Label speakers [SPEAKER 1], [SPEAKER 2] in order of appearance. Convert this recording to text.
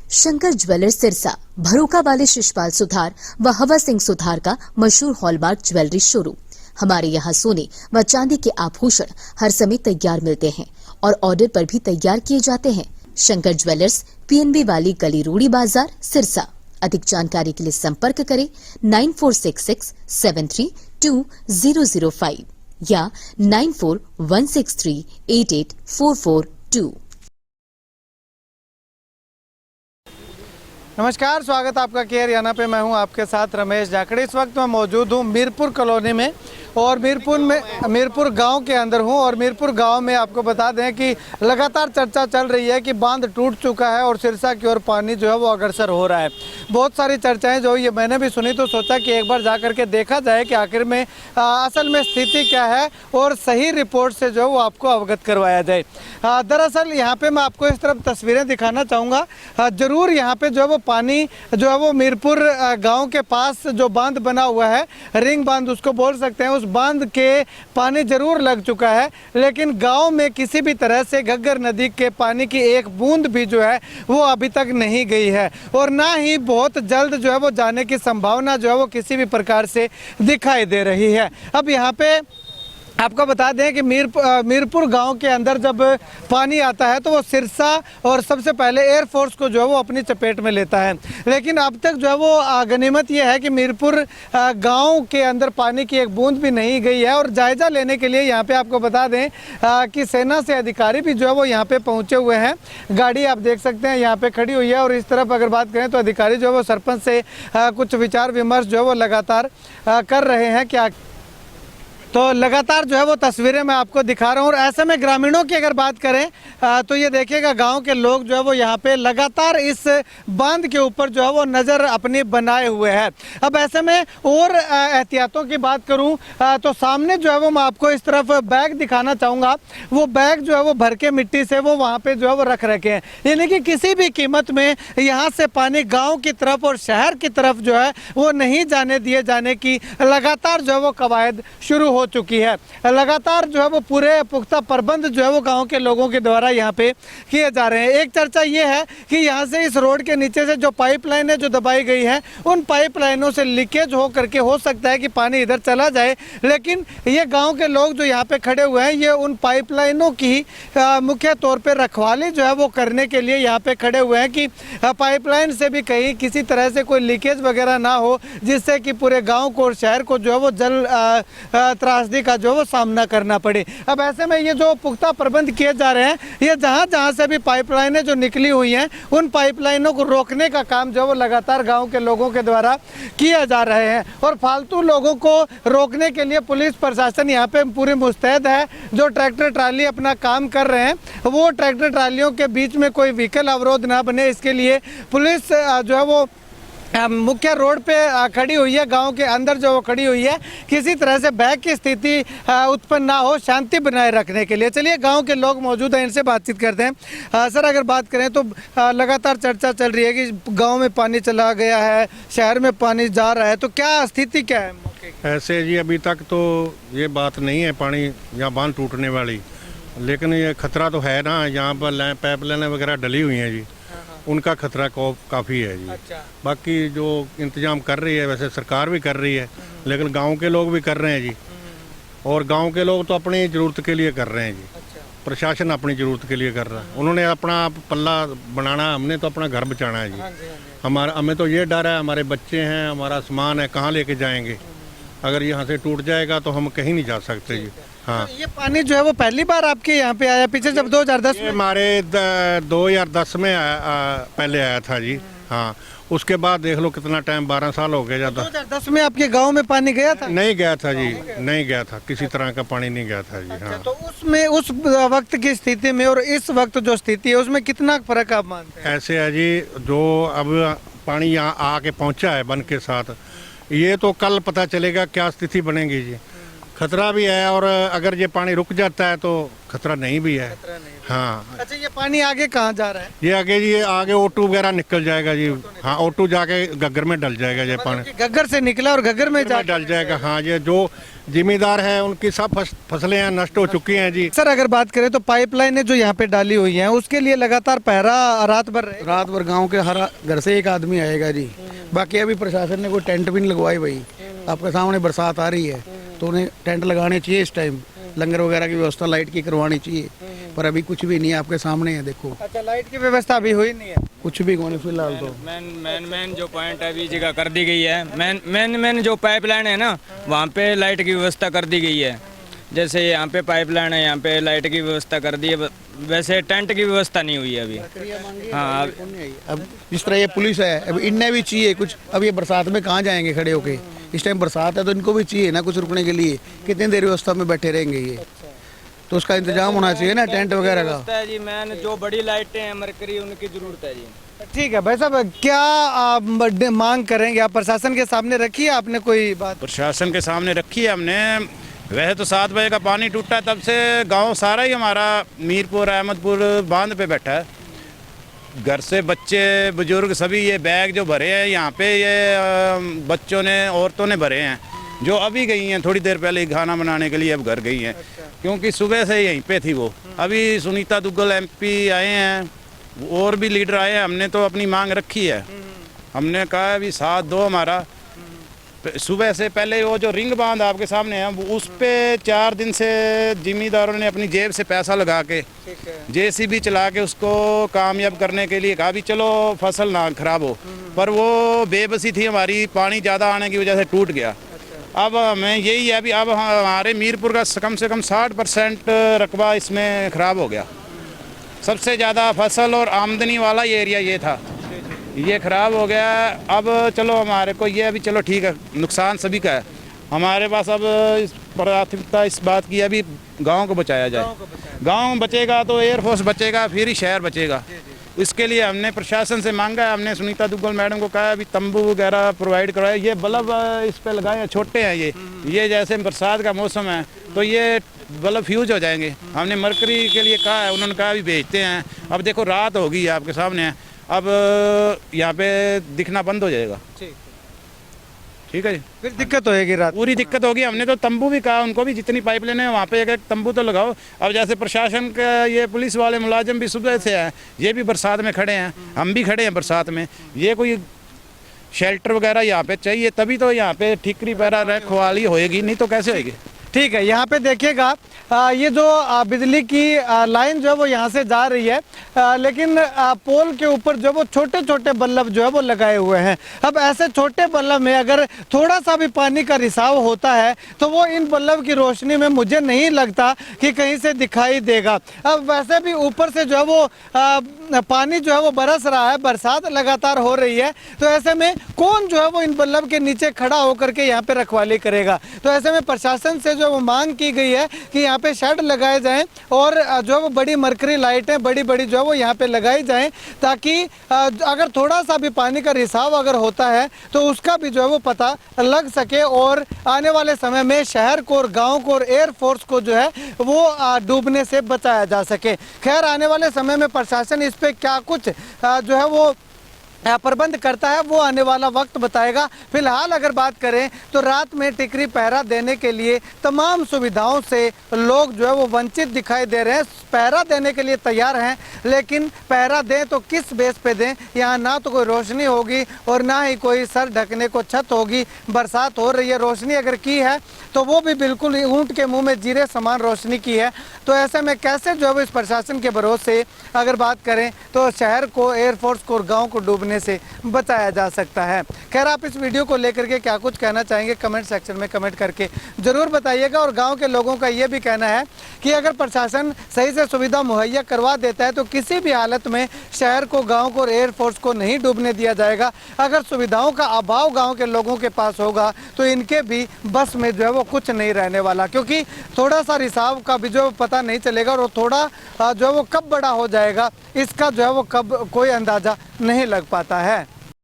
[SPEAKER 1] Shankar jewellers Sirsa, भरोका वाले शिशपाल सुथार व हवा सिंह सुथार का मशहूर हॉलमार्क ज्वेलरी शोरूम। हमारे यहाँ सोने व चांदी के आभूषण हर समय तैयार मिलते हैं और ऑर्डर पर भी तैयार किए जाते हैं। शंकर ज्वेलर्स, PNB वाली गली, रूड़ी बाजार, सिरसा। अधिक जानकारी के लिए संपर्क करें 9466732005 या 9416388442।
[SPEAKER 2] नमस्कार, स्वागत आपका केयर याना पे। मैं हूं आपके साथ रमेश जाखड़े। इस वक्त मैं मौजूद हूं मीरपुर कॉलोनी में और मीरपुर गांव के अंदर हूं। और मीरपुर गांव में आपको बता दें कि लगातार चर्चा चल रही है कि बांध टूट चुका है और सिरसा की ओर पानी जो है वो अग्रसर हो रहा है। बहुत सारी चर्चाएं जो ये मैंने भी सुनी, तो सोचा कि एक बार जा करके देखा जाए कि आखिर में असल में स्थिति क्या है और सही रिपोर्ट से जो है वो आपको अवगत करवाया जाए। दरअसल यहाँ पे मैं आपको इस तरफ तस्वीरें दिखाना चाहूँगा। ज़रूर यहाँ पे जो है वो पानी जो है वो मीरपुर गांव के पास जो बांध बना हुआ है, रिंग बांध उसको बोल सकते हैं, उस बांध के पानी जरूर लग चुका है, लेकिन गांव में किसी भी तरह से घग्गर नदी के पानी की एक बूंद भी जो है वो अभी तक नहीं गई है और ना ही बहुत जल्द जो है वो जाने की संभावना जो है वो किसी भी प्रकार से दिखाई दे रही है। अब यहाँ पे आपको बता दें कि मीरपुर गांव के अंदर जब पानी आता है तो वो सिरसा और सबसे पहले एयरफोर्स को जो है वो अपनी चपेट में लेता है। लेकिन अब तक जो है वो गनीमत ये है कि मीरपुर गांव के अंदर पानी की एक बूंद भी नहीं गई है। और जायज़ा लेने के लिए यहाँ पे आपको बता दें कि सेना से अधिकारी भी जो है वो यहाँ पे पहुँचे हुए हैं। गाड़ी आप देख सकते हैं यहाँ पे खड़ी हुई है और इस तरफ अगर बात करें तो अधिकारी जो है वो सरपंच से कुछ विचार विमर्श जो है वो लगातार कर रहे हैं। क्या तो लगातार जो है वो तस्वीरें मैं आपको दिखा रहा हूँ। और ऐसे में ग्रामीणों की अगर बात करें तो ये देखिएगा, गांव के लोग जो है वो यहाँ पे लगातार इस बांध के ऊपर जो है वो नज़र अपनी बनाए हुए हैं। अब ऐसे में और एहतियातों की बात करूँ तो सामने जो है वो मैं आपको इस तरफ बैग दिखाना चाहूँगा। वो बैग जो है वो भर के मिट्टी से वो वहाँ पर जो है वो रख रखे हैं, यानी कि किसी भी कीमत में यहाँ से पानी गाँव की तरफ और शहर की तरफ जो है वो नहीं जाने दिए जाने की लगातार जो है वो कवायद शुरू हो चुकी है। लगातार जो है वो पूरे पुख्ता प्रबंध जो है वो गांव के लोगों के द्वारा यहाँ पे किए जा रहे हैं। एक चर्चा ये है कि यहाँ से इस रोड के नीचे से जो पाइपलाइन है जो दबाई गई है, उन पाइपलाइनों से लीकेज हो करके हो सकता है कि पानी इधर चला जाए। लेकिन ये गांव के लोग जो यहाँ पे खड़े हुए हैं, ये उन पाइपलाइनों की मुख्य तौर पर रखवाली जो है वो करने के लिए यहाँ पे खड़े हुए हैं कि पाइपलाइन से भी कहीं किसी तरह से कोई लीकेज वगैरह ना हो, जिससे कि पूरे गाँव को और शहर को जो है वो जल त्रासदी का जो वो सामना करना पड़े। अब ऐसे में ये जो पुख्ता प्रबंध किए जा रहे हैं, ये जहाँ से भी पाइपलाइनें जो निकली हुई हैं, उन पाइपलाइनों को रोकने का काम जो वो लगातार गांव के लोगों के द्वारा किए जा रहे हैं। और फालतू लोगों को रोकने के लिए पुलिस प्रशासन यहाँ पे पूरी मुस्तैद है। जो ट्रैक्टर ट्राली अपना काम कर रहे हैं, वो ट्रैक्टर ट्रालियों के बीच में कोई व्हीकल अवरोध ना बने, इसके लिए पुलिस जो है वो मुख्य रोड पे खड़ी हुई है, गांव के अंदर जो वो खड़ी हुई है, किसी तरह से भय की स्थिति उत्पन्न ना हो, शांति बनाए रखने के लिए। चलिए, गांव के लोग मौजूद हैं, इनसे बातचीत करते हैं। सर, अगर बात करें तो लगातार चर्चा चल रही है कि गांव में पानी चला गया है, शहर में पानी जा रहा है, तो क्या स्थिति क्या है?
[SPEAKER 3] ऐसे जी अभी तक तो ये बात नहीं है पानी यहाँ बांध टूटने वाली, लेकिन ये खतरा तो है ना। यहाँ पर पाइप लाइनें वगैरह डली हुई हैं जी, उनका खतरा काफ़ी है जी। अच्छा। बाकी जो इंतजाम कर रही है वैसे सरकार भी कर रही है, लेकिन गांव के लोग भी कर रहे हैं जी। और गांव के लोग तो अपनी ज़रूरत के लिए कर रहे हैं जी। अच्छा। प्रशासन अपनी ज़रूरत के लिए कर रहा है। उन्होंने अपना पल्ला बनाना, हमने तो अपना घर बचाना है जी। हमें तो ये डर है, हमारे बच्चे हैं, हमारा सामान है, कहाँ लेके जाएंगे? अगर यहाँ से टूट जाएगा तो हम कहीं नहीं जा सकते जी। हाँ।
[SPEAKER 2] तो ये पानी जो है वो पहली बार आपके यहाँ पे आया? पीछे जब 2010 में
[SPEAKER 3] हमारे 2010 में पहले आया था जी। हाँ, उसके बाद देख लो कितना टाइम, 12 साल हो गया। ज़्यादा 2010
[SPEAKER 2] में आपके गांव में पानी गया था?
[SPEAKER 3] नहीं गया था जी, नहीं गया था, किसी तरह का पानी नहीं गया था जी।
[SPEAKER 2] अच्छा,
[SPEAKER 3] हाँ।
[SPEAKER 2] तो उसमें उस वक्त की स्थिति में और इस वक्त जो स्थिति है उसमें कितना फर्क आप मानते हैं?
[SPEAKER 3] ऐसे है जी, जो अब पानी यहाँ आके पहुँचा है बन के साथ, ये तो कल पता चलेगा क्या स्थिति बनेगी जी। खतरा भी है, और अगर ये पानी रुक जाता है तो खतरा नहीं भी है। हाँ,
[SPEAKER 2] अच्छा, ये पानी आगे कहाँ जा रहा है?
[SPEAKER 3] ये आगे जी, आगे O2 वगैरह निकल जाएगा जी। हाँ, O2 जाके घग्गर में डल जाएगा ये पानी,
[SPEAKER 2] कि घग्गर से निकला और घग्गर में जा
[SPEAKER 3] डल जाएगा। हाँ, ये जो जिम्मेदार है उनकी सब फसलें हैं नष्ट हो चुकी हैं जी।
[SPEAKER 2] सर, अगर बात करें तो पाइपलाइनें जो यहाँ पे डाली हुई हैं उसके लिए लगातार पहरा रात भर रहेगा।
[SPEAKER 4] रात भर गांव के हर घर से एक आदमी आएगा जी। बाकी अभी प्रशासन ने कोई टेंट भी नहीं लगवाई भाई। आपके सामने बरसात आ रही है तो उन्हें टेंट लगाने चाहिए इस टाइम, लंगर वगैरह की व्यवस्था लाइट की करवानी चाहिए, पर अभी कुछ भी नहीं है, आपके सामने है देखो।
[SPEAKER 2] अच्छा, लाइट की व्यवस्था अभी हुई नहीं है?
[SPEAKER 4] कुछ भी नहीं फिलहाल तो।
[SPEAKER 5] मेन जो पॉइंट है अभी जगह कर दी गई है। मेन जो पाइपलाइन है ना, वहाँ पे लाइट की व्यवस्था कर दी गई है। जैसे यहाँ पे पाइपलाइन है, यहाँ पे लाइट की व्यवस्था कर दी है, वैसे टेंट की व्यवस्था नहीं हुई है अभी। हाँ,
[SPEAKER 4] अब जिस तरह ये पुलिस है, अब इन्हें भी चाहिए कुछ। अब ये बरसात में कहाँ जाएंगे खड़े होके? इस टाइम बरसात है तो इनको भी चाहिए ना कुछ रुकने के लिए। कितनी देर व्यवस्था में बैठे रहेंगे ये? तो उसका इंतजाम होना चाहिए ना टेंट वगैरह का।
[SPEAKER 5] जी मैन जो बड़ी लाइटें हैं मरकरी, उनकी जरूरत है जी।
[SPEAKER 2] ठीक है भाई साहब, क्या आप मांग करेंगे? आप प्रशासन के सामने रखी है आपने कोई बात?
[SPEAKER 6] प्रशासन के सामने रखी है हमने। वैसे तो 7 बजे का पानी टूटा, तब से गांव सारा ही हमारा मीरपुर अहमदपुर बांध पे बैठा है। घर से बच्चे बुजुर्ग सभी ये बैग जो भरे हैं यहाँ पे, ये बच्चों ने औरतों ने भरे हैं, जो अभी गई हैं थोड़ी देर पहले खाना बनाने के लिए, अब घर गई हैं। क्योंकि सुबह से यहीं पे थी वो। अभी सुनीता दुग्गल MP आए हैं, और भी लीडर आए हैं। हमने तो अपनी मांग रखी है। हमने कहा अभी साथ दो हमारा। सुबह से पहले वो जो रिंग बांध आपके सामने है, उस पे 4 दिन से जिम्मेदारों ने अपनी जेब से पैसा लगा के JCB चला के उसको कामयाब करने के लिए कहा भी चलो फसल ना खराब हो, पर वो बेबसी थी हमारी, पानी ज़्यादा आने की वजह से टूट गया। अब हमें यही है अभी, अब हमारे मीरपुर का कम से कम 60% रकबा इसमें ख़राब हो गया। सबसे ज़्यादा फसल और आमदनी वाला ये एरिया ये था, ये ख़राब हो गया। अब चलो हमारे को ये अभी चलो ठीक है, नुकसान सभी का है। हमारे पास अब प्राथमिकता इस बात की है अभी गांव को बचाया जाए। गांव बचेगा तो एयरफोर्स बचेगा, फिर ही शहर बचेगा। इसके लिए हमने प्रशासन से मांगा है। हमने सुनीता दुग्गल मैडम को कहा अभी तंबू वगैरह प्रोवाइड करवाए। ये बल्ब इस पे लगाए, छोटे हैं ये जैसे बरसात का मौसम है तो ये बल्ब फ्यूज हो जाएंगे। हमने मरकरी के लिए कहा है, उन्होंने कहा अभी भेजते हैं। अब देखो रात होगी, आपके सामने है, अब यहाँ पे दिखना बंद हो जाएगा। ठीक है जी,
[SPEAKER 2] फिर दिक्कत होएगी रात,
[SPEAKER 6] पूरी दिक्कत होगी। हमने तो तंबू भी कहा उनको भी, जितनी पाइपलाइन है वहाँ पे एक तंबू तो लगाओ। अब जैसे प्रशासन का ये पुलिस वाले मुलाजिम भी सुबह से हैं, ये भी बरसात में खड़े हैं, हम भी खड़े हैं बरसात में। ये कोई शेल्टर वगैरह यहाँ पे चाहिए, तभी तो यहाँ पे ठीकरी पैरा रखवाली होएगी, नहीं तो कैसे होएगी।
[SPEAKER 2] ठीक है। यहाँ पे देखिएगा ये जो बिजली की लाइन जो है वो यहाँ से जा रही है, लेकिन पोल के ऊपर जो वो छोटे छोटे बल्ब जो है वो लगाए हुए हैं। अब ऐसे छोटे बल्ब में अगर थोड़ा सा भी पानी का रिसाव होता है तो वो इन बल्ब की रोशनी में मुझे नहीं लगता कि कहीं से दिखाई देगा। अब वैसे भी ऊपर से जो है वो पानी जो है वो बरस रहा है, बरसात लगातार हो रही है, तो ऐसे में कौन जो है वो इन बल्ब के नीचे खड़ा होकर के यहाँ पे रखवाली करेगा। तो ऐसे में प्रशासन से जो वो मांग की गई है कि यहाँ पे शेड लगाए जाएं और जो है वो बड़ी मरकरी लाइटें बड़ी बड़ी जो है वो यहाँ पे लगाई जाएं, ताकि अगर थोड़ा सा भी पानी का रिसाव अगर होता है तो उसका भी जो है वो पता लग सके और आने वाले समय में शहर को और गाँव को और एयरफोर्स को जो है वो डूबने से बचाया जा सके। खैर, आने वाले समय में प्रशासन इस पे क्या कुछ जो है वो प्रबंध करता है वो आने वाला वक्त बताएगा। फिलहाल अगर बात करें तो रात में टिकरी पहरा देने के लिए तमाम सुविधाओं से लोग जो है वो वंचित दिखाई दे रहे हैं। पहरा देने के लिए तैयार हैं, लेकिन पहरा दें तो किस बेस पे दें? यहाँ ना तो कोई रोशनी होगी और ना ही कोई सर ढकने को छत होगी। बरसात हो रही है, रोशनी अगर की है तो वो भी बिल्कुल ऊँट के मुँह में जीरे समान रोशनी की है। तो ऐसे में कैसे जो है वो इस प्रशासन के भरोसे अगर बात करें तो शहर को, एयरफोर्स को और गाँव को डूबने से बचाया जा सकता है। खैर, आप इस वीडियो को लेकर के क्या कुछ कहना चाहेंगे कमेंट सेक्शन में कमेंट करके जरूर बताइएगा। और गांव के लोगों का ये भी कहना है कि अगर प्रशासन सही से सुविधा मुहैया करवा देता है तो किसी भी हालत में शहर को, गांव को और एयरफोर्स को नहीं डूबने दिया जाएगा। अगर सुविधाओं का अभाव गाँव के लोगों के पास होगा तो इनके भी बस में जो है वो कुछ नहीं रहने वाला, क्योंकि थोड़ा सा रिसाव का भी जो पता नहीं चलेगा और थोड़ा जो है वो कब बड़ा हो जाएगा इसका जो है वो कब कोई अंदाजा नहीं लग पाता है।